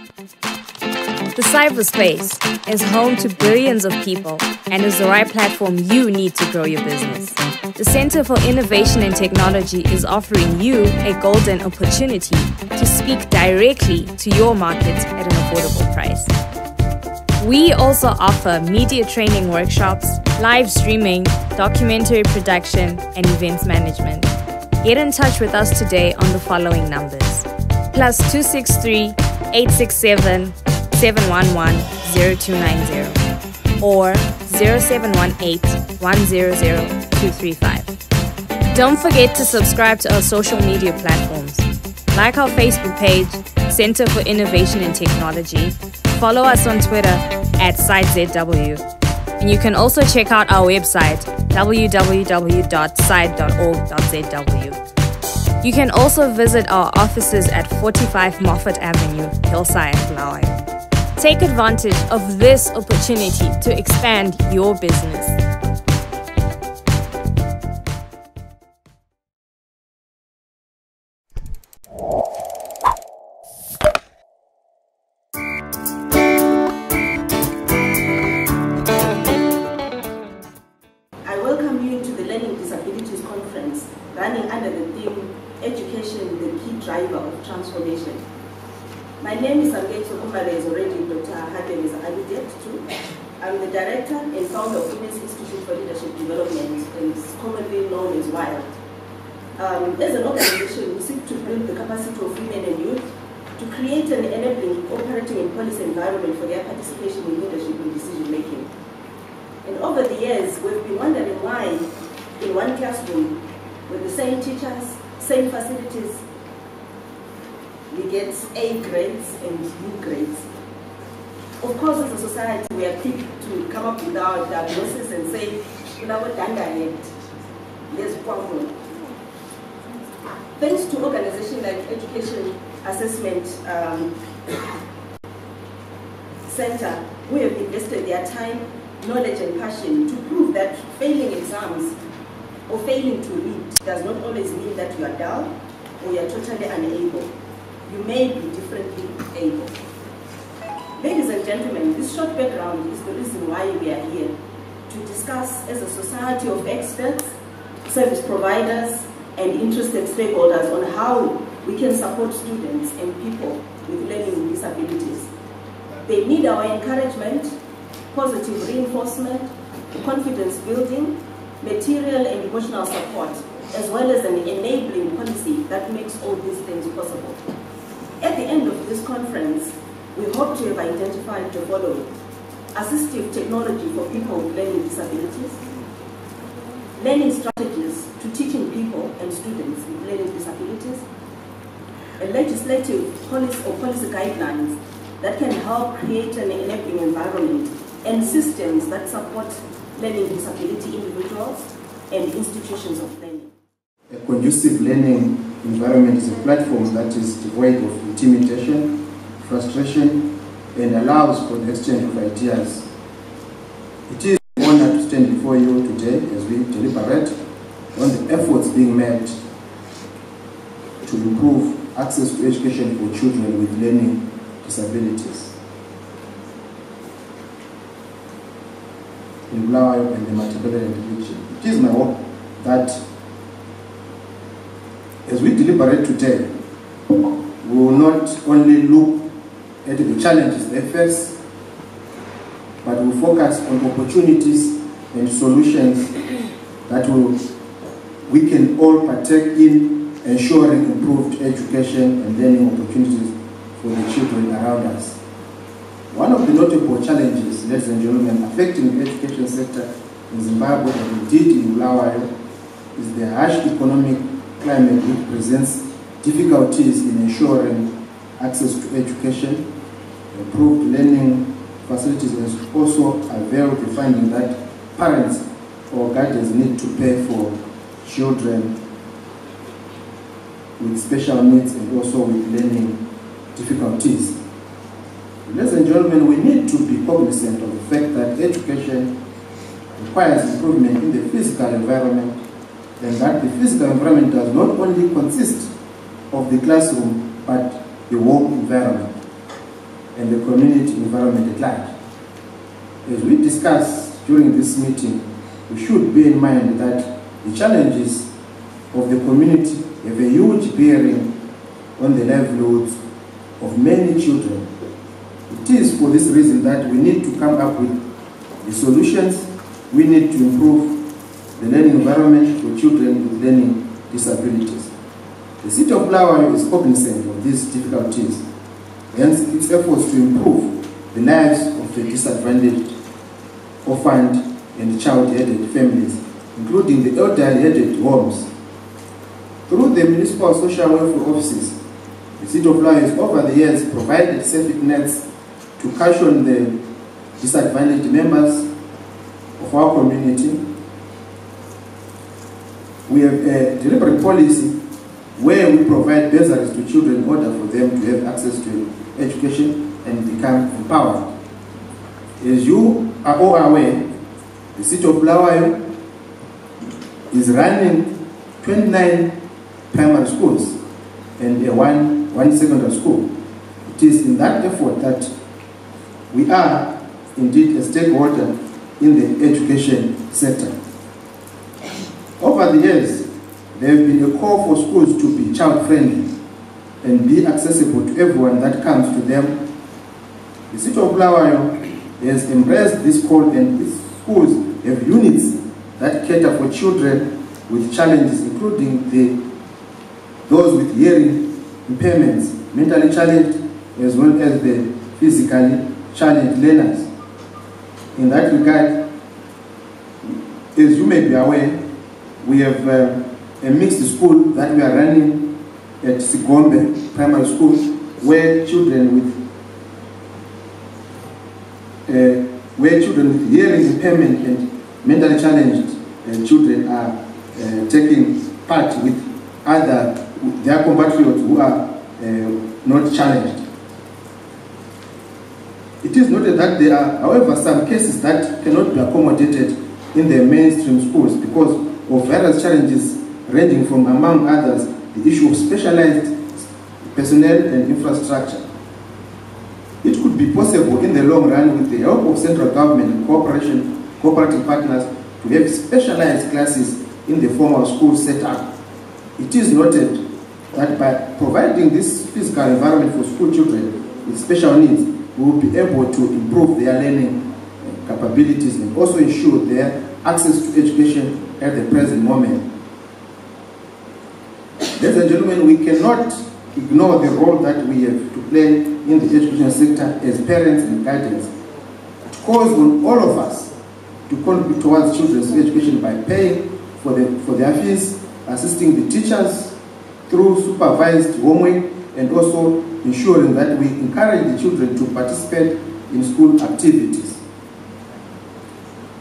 The cyberspace is home to billions of people and is the right platform you need to grow your business. The Center for Innovation and Technology is offering you a golden opportunity to speak directly to your market at an affordable price. We also offer media training workshops, live streaming, documentary production, and events management. Get in touch with us today on the following numbers: +263 867 711 0290 or 0718 100 235. Don't forget to subscribe to our social media platforms. Like our Facebook page, Center for Innovation and Technology. Follow us on Twitter @SiteZW. And you can also check out our website www.site.org.zw. You can also visit our offices at 45 Moffat Avenue, Hillside, Bulawayo. Take advantage of this opportunity to expand your business. I welcome you to the Learning Disabilities Conference, running under the theme, Education, the Key Driver of Transformation. My name is Angeto Kumare, as already Dr. Haden is alluded to. I'm the Director and Founder of Women's Institute for Leadership Development, and it's commonly known as WILD. As an organization, we seek to build the capacity of women and youth to create an enabling, operating and policy environment for their participation in leadership and decision making. And over the years, we've been wondering why in one classroom, with the same teachers, same facilities, we get A grades and U grades. Of course, as a society, we are quick to come up with our diagnosis and say, you know what, there's a problem. Thanks to organizations like Education Assessment Center, who have invested their time, knowledge and passion to prove that failing exams or failing to read does not always mean that you are dull or you are totally unable. You may be differently able. Ladies and gentlemen, this short background is the reason why we are here, to discuss as a society of experts, service providers, and interested stakeholders on how we can support students and people with learning disabilities. They need our encouragement, positive reinforcement, confidence building, material and emotional support, as well as an enabling policy that makes all these things possible. At the end of this conference, we hope to have identified the following: assistive technology for people with learning disabilities, learning strategies to teaching people and students with learning disabilities, a legislative policy guidelines that can help create an enabling environment and systems that support learning disability individuals and institutions of learning. A conducive learning environment is a platform that is devoid of intimidation, frustration, and allows for the exchange of ideas. It is an honor to stand before you today as we deliberate on the efforts being made to improve access to education for children with learning disabilities in Bulawayo and the Matabeleland region. It is my hope that as we deliberate today, we will not only look at the challenges they face, but we will focus on opportunities and solutions that we can all partake in ensuring improved education and learning opportunities for the children around us. One of the notable challenges, ladies and gentlemen, affecting the education sector in Zimbabwe and indeed in Bulawayo is the harsh economic climate which presents difficulties in ensuring access to education. Improved learning facilities and also avail the finding that parents or guardians need to pay for children with special needs and also with learning difficulties. Ladies and gentlemen, we need to be cognizant of the fact that education requires improvement in the physical environment, and that the physical environment does not only consist of the classroom, but the work environment. and the community environment at large. As we discussed during this meeting, we should bear in mind that the challenges of the community have a huge bearing on the livelihoods of many children. It is for this reason that we need to come up with the solutions. We need to improve the learning environment for children with learning disabilities. The city of Bulawayo is cognizant of these difficulties, hence its efforts to improve the lives of the disadvantaged, orphaned and child-headed families, including the elderly-headed homes. Through the municipal social welfare offices, the city of Bulawayo has over the years provided safety nets to cushion the disadvantaged members of our community. We have a deliberate policy where we provide bursaries to children in order for them to have access to education and become empowered. As you are all aware, the city of Bulawayo is running 29 primary schools and one secondary school. It is in that effort that we are indeed a stakeholder in the education sector. Over the years, there have been a call for schools to be child-friendly and be accessible to everyone that comes to them. The city of Bulawayo has embraced this call, and its schools have units that cater for children with challenges, including those with hearing impairments, mentally challenged, as well as the physically challenged learners. In that regard, as you may be aware, we have a mixed school that we are running at Sigombe Primary School, where children with hearing impairment and mentally challenged children are taking part with their compatriots who are not challenged. It is noted that there are, however, some cases that cannot be accommodated in the mainstream schools because of various challenges ranging from, among others, the issue of specialized personnel and infrastructure. It could be possible in the long run, with the help of central government and cooperative partners, to have specialized classes in the formal school setup. It is noted that by providing this physical environment for school children with special needs, we will be able to improve their learning capabilities and also ensure their access to education at the present moment. Ladies and gentlemen, we cannot ignore the role that we have to play in the education sector as parents and guardians. It calls on all of us to contribute towards children's education by paying for their fees, assisting the teachers through supervised homework, and also ensuring that we encourage the children to participate in school activities.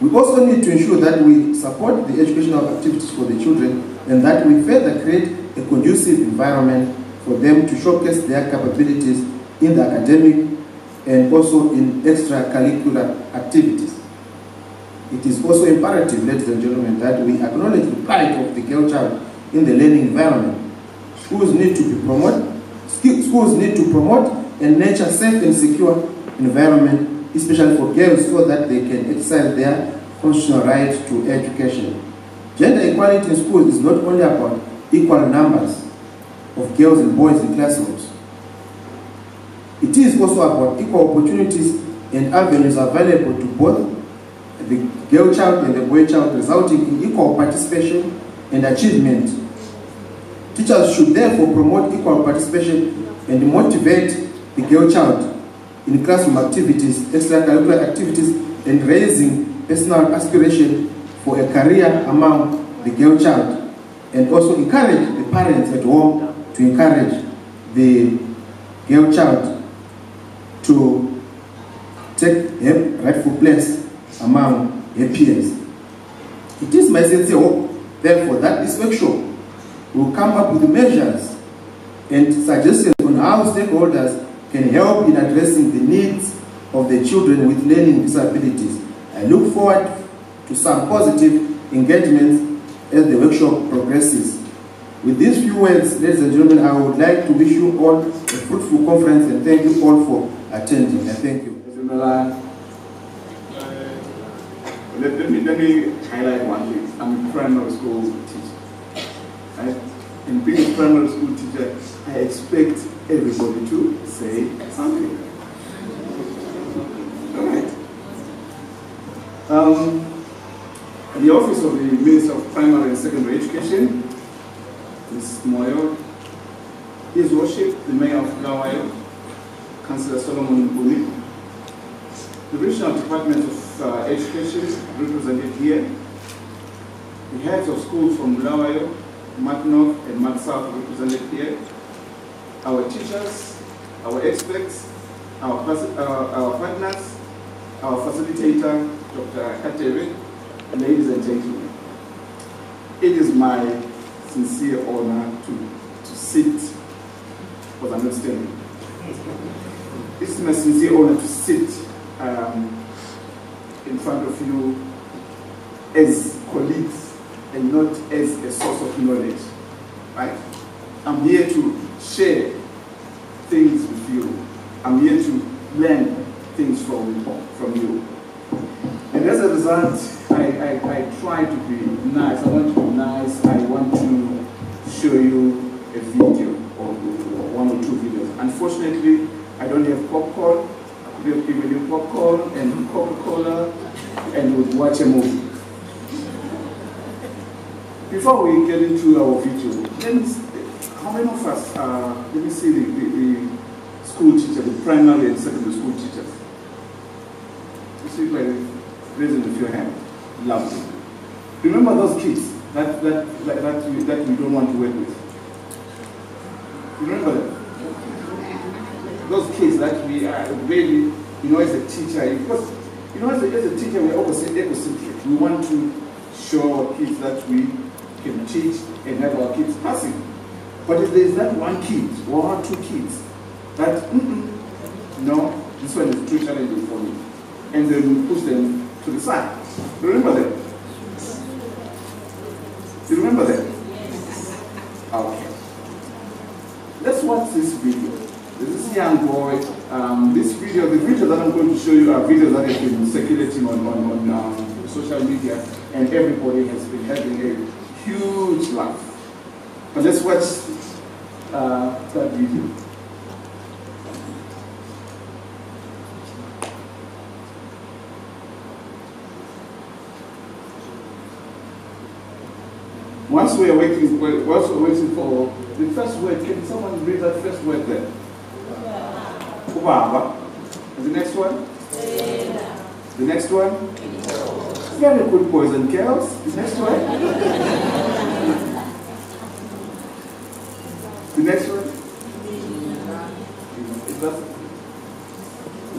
We also need to ensure that we support the educational activities for the children and that we further create a conducive environment for them to showcase their capabilities in the academic and also in extracurricular activities. It is also imperative, ladies and gentlemen, that we acknowledge the plight of the girl child in the learning environment. Schools need to promote and nurture safe and secure environment, especially for girls, so that they can exercise their constitutional right to education. Gender equality in schools is not only about equal numbers of girls and boys in classrooms. It is also about equal opportunities and avenues available to both the girl child and the boy child, resulting in equal participation and achievement. Teachers should therefore promote equal participation and motivate the girl child in classroom activities, extracurricular activities, and raising personal aspiration for a career among the girl child, and also encourage the parents at home to encourage the girl child to take her rightful place among her peers. It is my sincere hope, therefore, that this workshop will come up with measures and suggestions on how stakeholders can help in addressing the needs of the children with learning disabilities. I look forward to some positive engagements as the workshop progresses. With these few words, ladies and gentlemen, I would like to wish you all a fruitful conference and thank you all for attending. I thank you. Let me highlight one thing. I'm a primary school teacher. Right? And being a primary school teacher, I expect everybody to say something. All right. The Office of the Minister of Primary and Secondary Education, Ms. Moyo, His Worship, the Mayor of Bulawayo, Councillor Solomon Mbuli, the Regional Department of Education represented here, the heads of schools from Bulawayo, Mat North and Mat South represented here, our teachers, our experts, our partners, our facilitator, Dr. Kateri, ladies and gentlemen. It is my sincere honor to sit, because I'm not standing. It's my sincere honor to sit in front of you as colleagues and not as a source of knowledge, right? I'm here to share things with you. I'm here to learn things from you. And as a result, I try to be nice. I want to be nice. I want to show you a video or one or two videos. Unfortunately, I don't have popcorn. I could have given you popcorn and Coca-Cola and we'll watch a movie. Before we get into our video, how many of us let me see the school teachers, the primary and secondary school teachers? You see, like, raising with your hand. Lovely. Remember those kids that we don't want to work with? You remember them? Those kids that we are really, as a teacher, because, as a teacher, we're always egocentric. We want to show our kids that we can teach and have our kids passing. But if there's that one kid or one or two kids that, no, this one is too challenging for me. And then we push them to the side. Remember them? You remember them? Okay. Let's watch this video. There's this young boy. The videos that I'm going to show you are videos that have been circulating on social media, and everybody has been having a huge laugh. But let's watch that video. Once we're waiting for the first word, can someone read that first word there? Ubaba. And the next one? The next one? Very good, boys and girls. The next one? The next one? Is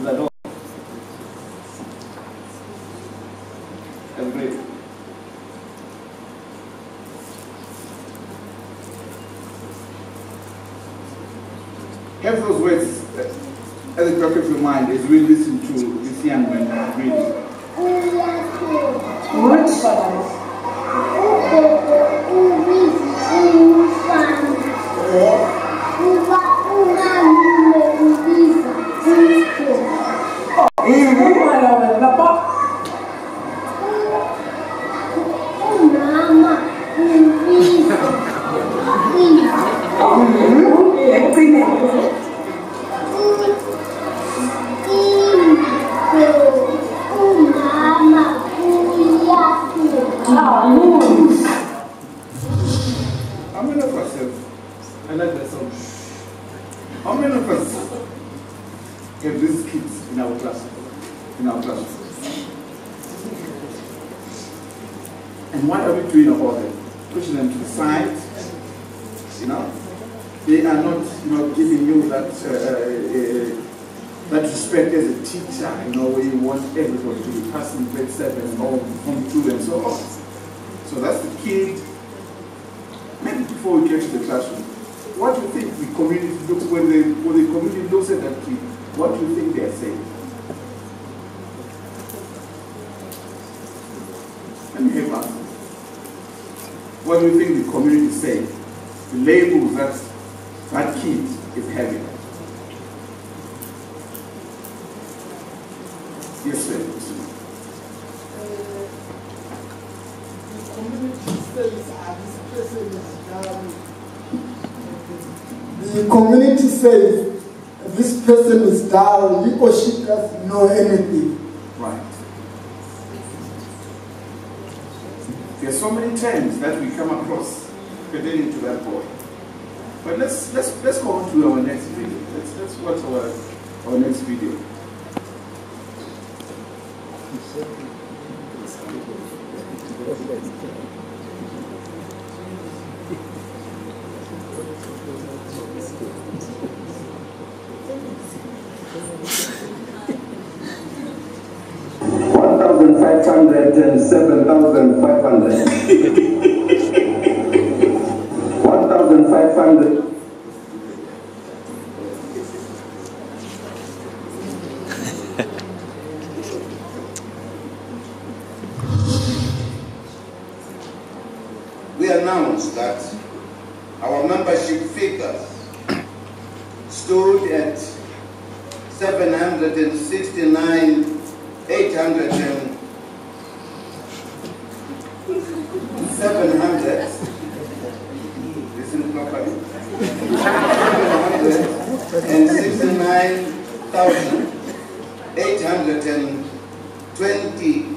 that all? That's great. Have those words at the back of your mind as we listen to this young man reading. How many of us have, I like that song. How many of us have these kids in our class? And what are we doing about them? Pushing them to the side, They are not, giving you that that respect as a teacher, where you want everybody to be passing grade 7 or from 2 and so on. So that's the kid. Maybe before we get to the classroom, what do you think the community looks when the community looks at that kid? What do you think they are saying? Let me help us. What do you think the community is saying? The labels that kid is having. Yes, sir. The community says this person is down. The community says this person is dull, he or she doesn't know anything. Right. There are so many terms that we come across pertaining to that boy. But let's go on to our next video. Let's watch our next video. $1,500 and $7,500. $1,500. We announced that our membership figures stood at 700. Listen properly. 769,820.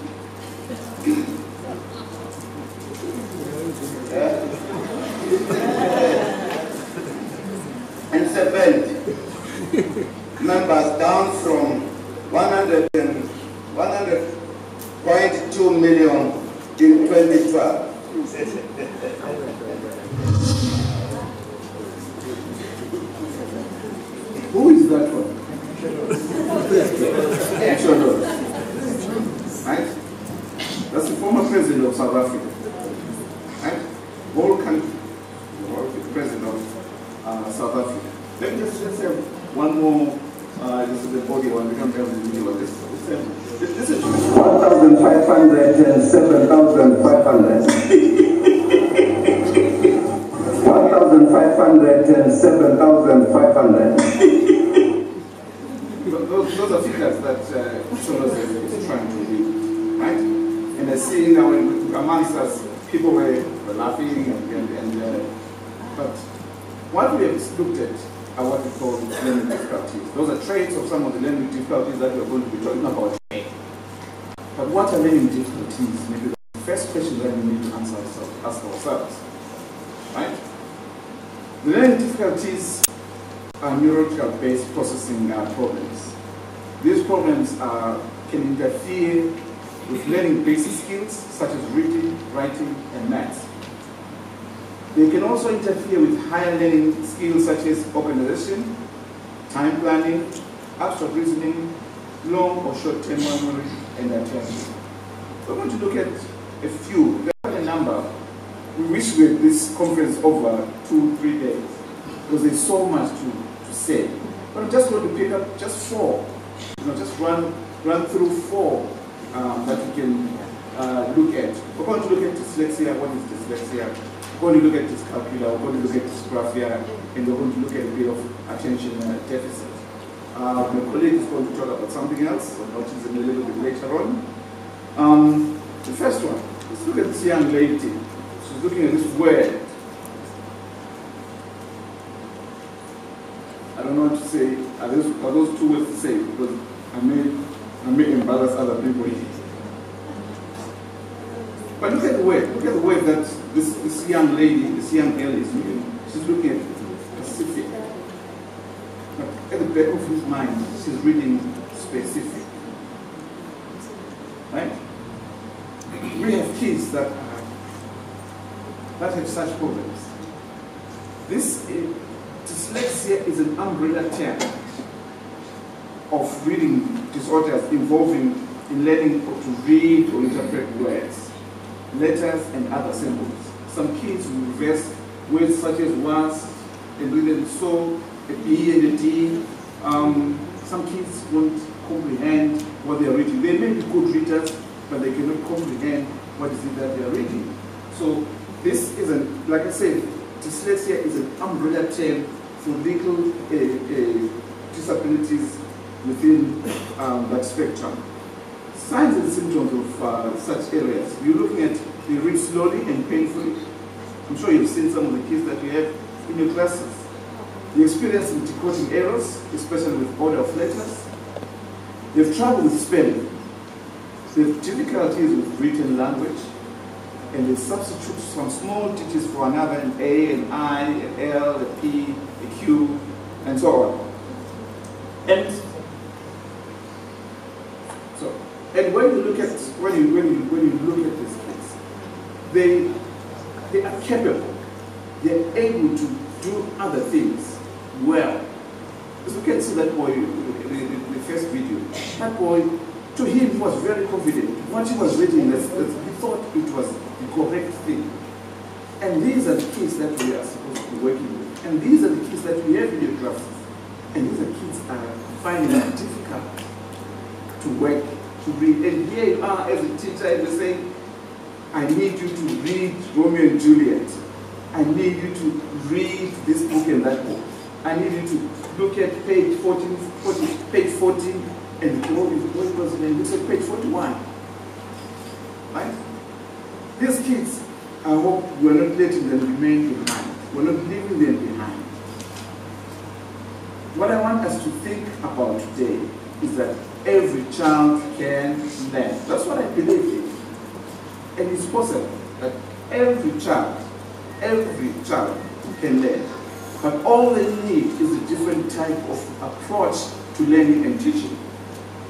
And 70 members, down from 100.2 million in 2012. Who is that one? Right? That's the former president of South Africa. Right? Whole country, the president of South Africa. Let me just have one more. This is the body one. We don't have the video of this. This is 1,500 and 7,500. 1,500 and 7,500. Those are figures that Solos is trying to do, right? And I see now amongst us, people were laughing, but what we have looked at are what we call learning difficulties. Those are traits of some of the learning difficulties that we are going to be talking about today. But what are learning difficulties? Maybe the first question that we need to ask ourselves, right? The learning difficulties are neurological-based processing problems. These problems can interfere with learning basic skills such as reading, writing, and maths. They can also interfere with higher learning skills such as organization, time planning, abstract reasoning, long or short-term memory, and attention. We're going to look at a few. There are a number. We wish we had this conference over 2-3 days because there's so much to say. But I'm just going to pick up just 4. Just run through 4 that we can look at. We're going to look at dyslexia. What is dyslexia? We're going to look at dyscalculia. We're going to look at dysgraphia, and we're going to look at a bit of attention deficit. My colleague is going to talk about something else. We'll notice it a little bit later on. The first one. Let's look at this young lady. She's looking at this word. I don't know what to say. Are those 2 words to say? Because I may embarrass other people here. But look at the word. Look at the word that this young lady, this young girl is looking. She's looking at specific. But at the back of his mind, she's reading specific. Right? We have kids that have such problems. Dyslexia is an umbrella term of reading disorders involving in learning to read or interpret words, letters, and other symbols. Some kids will reverse words such as was, and read them so, a B and a D. Some kids won't comprehend what they are reading. They may be good readers, but they cannot comprehend what is it that they are reading. So this isn't, like I said, dyslexia is an umbrella term for legal disabilities within that spectrum. signs and symptoms of such areas. You're looking at they read slowly and painfully. I'm sure you've seen some of the kids that you have in your classes. They experience decoding errors, especially with order of letters. They have trouble with spelling. They have difficulties with written language. And they substitute some small digits for another, an A, an I, an L, a P, a Q, and so on. And when you look at these kids, they are capable. They are able to do other things well. As you can see that boy in the first video, that boy, to him, he was very confident. What he was reading, he thought it was the correct thing. And these are the kids that we are supposed to be working with. And these are the kids that we have in your classes. And these are kids are finding it difficult to work, to read. And here you are as a teacher, and you're saying, I need you to read Romeo and Juliet. I need you to read this book and that book. I need you to look at page 14, and go and look at page 41. Right? These kids, I hope we're not letting them remain behind. We're not leaving them behind. What I want us to think about today is that every child can learn. That's what I believe in. And it's possible that every child can learn. But all they need is a different type of approach to learning and teaching.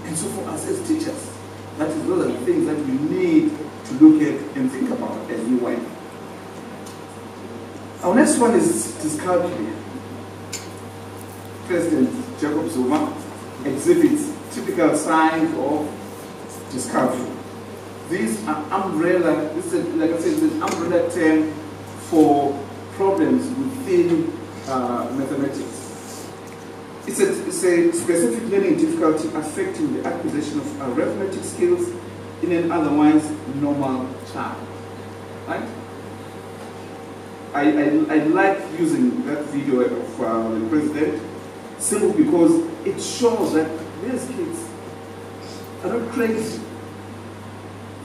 And so for us as teachers, that is one of the things that we need to look at and think about as we work. Our next one is dyscalculia. President Jacob Zuma exhibits typical signs of dyscalculia. These are umbrella, this is, like I said, it's an umbrella term for problems within mathematics. It's a specific learning difficulty affecting the acquisition of arithmetic skills in an otherwise normal child. Right? I like using that video of the president simply because it shows that these kids are not crazy.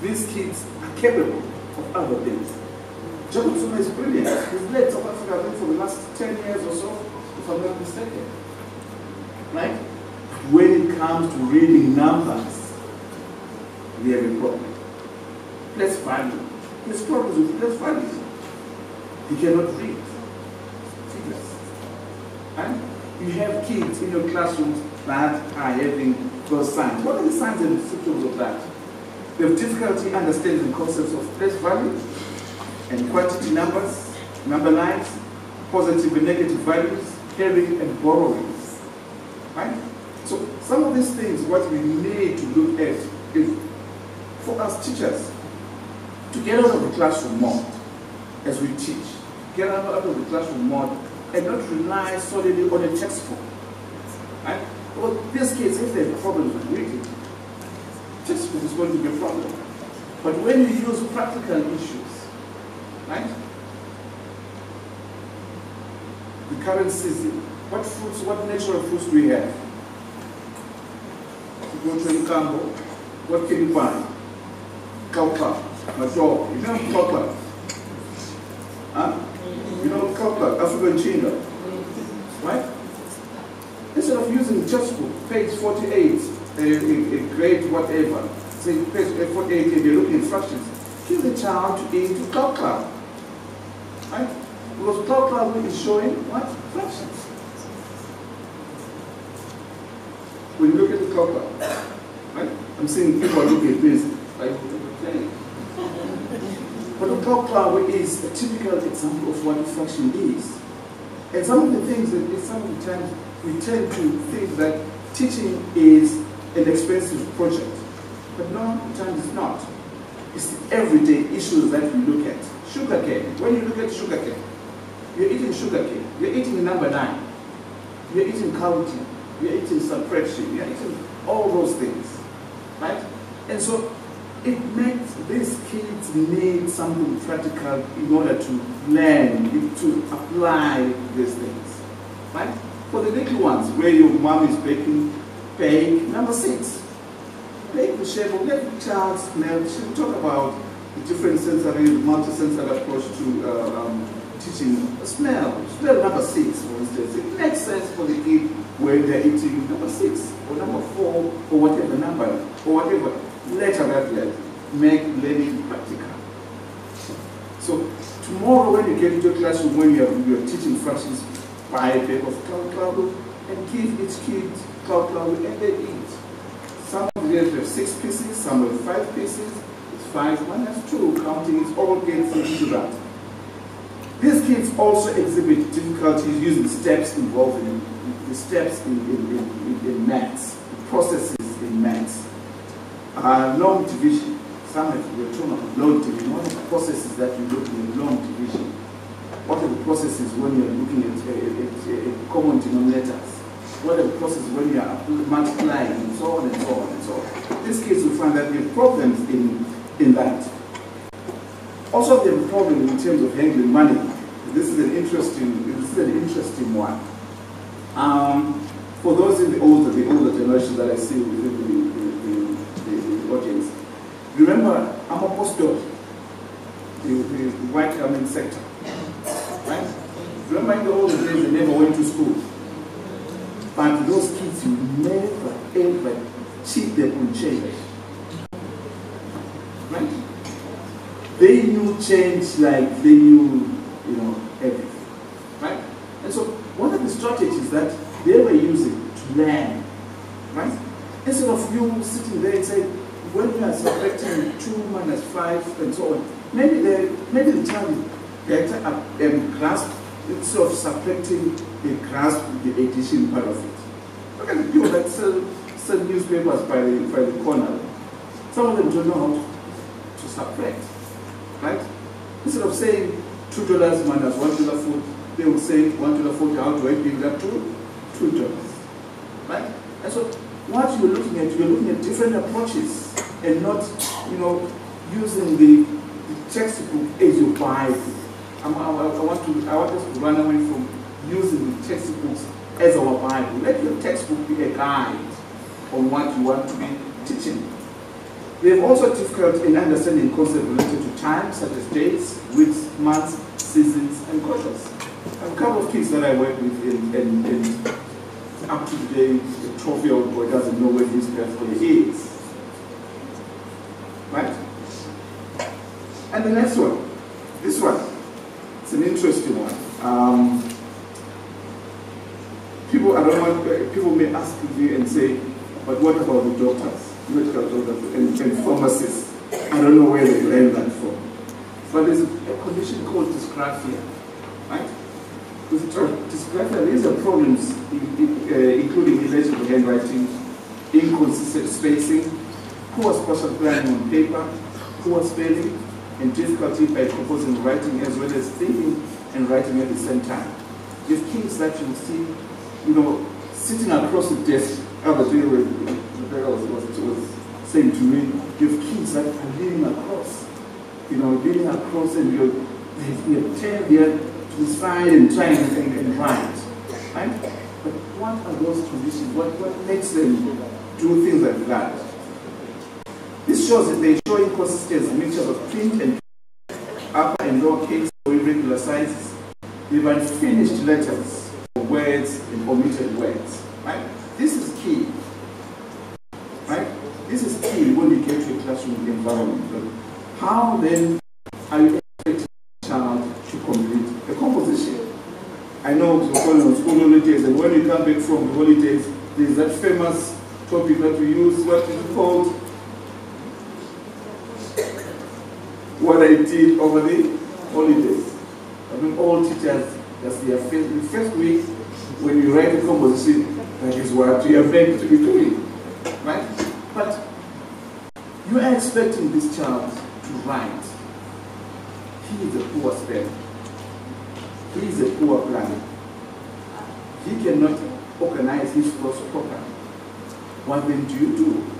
These kids are capable of other things. Jacob Zuma is brilliant. He's led South Africa for the last 10 years or so, if I'm not mistaken. Right? When it comes to reading numbers, we have a problem. Place value. There's problems with place value. He cannot read figures. Right? You have kids in your classrooms that are having those signs. What are the signs and symptoms of that? They have difficulty understanding the concepts of place value and quantity numbers, number lines, positive and negative values, carrying and borrowing. Right? So some of these things, what we need to look at is for us teachers to get out of the classroom mode as we teach. Get out of the classroom mode and not rely solely on a textbook. Right? Well, these kids, if they have problems with reading, textbook is going to be a problem. But when you use practical issues, right? The current season, what fruits, what natural fruits do we have? You go to Cambo, what can you buy? Kauka, Majo, you know Kauka? Huh? You know Kauka, African Chinga, right? Instead of using textbook, page 48, a grade whatever, say page 48, and you're looking at instructions, give the child to into Kauka, right? Because Kauka is showing what? Fractions. When you look at the Kauka, right? I'm seeing people looking at this like okay. But the Kauka is a typical example of what a fraction is. And some of the things that some of the times we tend to think that teaching is an expensive project. But no, sometimes it's not. It's the everyday issues that we look at. Sugarcane. When you look at sugarcane, you're eating sugarcane. You're eating number 9. You're eating counting. You're eating subtraction. You're eating all those things. Right? And so it makes these kids need something practical in order to learn, to apply these things. Right? For the little ones, where your mom is baking, bake number 6. break the shame, or let the child smell. She'll talk about the different sensory, multi-sensory approach to teaching. Smell number 6, for instance. It makes sense for the kid when they're eating number 6 or number 4 or whatever number or whatever letter that letter. Make learning practical. So tomorrow when you get into a classroom, when you're teaching fractions, buy a paper of cloud and give each kid cloud and they eat. Some of them have 6 pieces, some have 5 pieces. It's 5, 1 has 2, counting it all gets into that. These kids also exhibit difficulties using steps involving the steps in maths, the processes in maths. Long division. Some of you are talking about long division. What are the processes that you're looking at long division? What are the processes when you're looking at common denominators? What are the processes when you are multiplying and so on and so on and so on? These kids will find that they have problems in that. Also, they have a problem in terms of handling money. This is an interesting one. For those in the older generation that I see within the audience, remember, I'm a postdoc, the white garment sector, right? Remember in the older days, they never went to school. But those kids, you never ever cheat them on change. Right? They knew change like they knew, everything. Right? And so one of the strategies that they were using to learn, right? Instead of you sitting there and saying, when you are subtracting 2 minus 5 and so on, maybe the child is better grasp, instead of subtracting, they grasp the addition part of it. Look at the people that sell newspapers by the corner. Some of them don't know how to subtract, right? Instead of saying $2 minus $1.40, they will say $1.40, how do I give that to $2? Right? And so what you're looking at different approaches and not, using the textbook as your Bible. I want us to run away from using the textbooks as our Bible. Let your textbook be a guide on what you want to be teaching. We have also difficulty in understanding concepts related to time, such as dates, weeks, months, seasons, and quarters. I have a couple of kids that I work with in up to today, the 12-year-old boy doesn't know where his birthday is. Right? And the next one, this one, it's an interesting one. People may ask me and say, but what about the doctors, medical doctors and pharmacists? I don't know where they learn that from. But there's a condition called dysgraphia, right? With dysgraphia, these are problems including illegible handwriting, inconsistent spacing, poor spatial planning on paper, poor spelling, and difficulty by composing writing as well as thinking and writing at the same time. You have kids that you will see, sitting across the desk. Other day was saying to me, you have kids that are leaning across, and you're turning there to the side and trying and write. Right? But what are those conditions? What makes them do things like that? This shows that they show inconsistency, mixtures of print and upper and lower case or irregular sizes. They've unfinished letters, words, and omitted words. Right? This is key. Right? This is key when you get to a classroom environment. How then are you expecting a child to complete a composition? I know it's on school holidays, and when you come back from the holidays, there's that famous topic that we use, what is called what I did over the holidays. I mean, all teachers, that's their first week, when you write a composition, that is what you are meant to be doing, right? But you are expecting this child to write. He is a poor speller. He is a poor planner. He cannot organize his thoughts properly. What then do you do?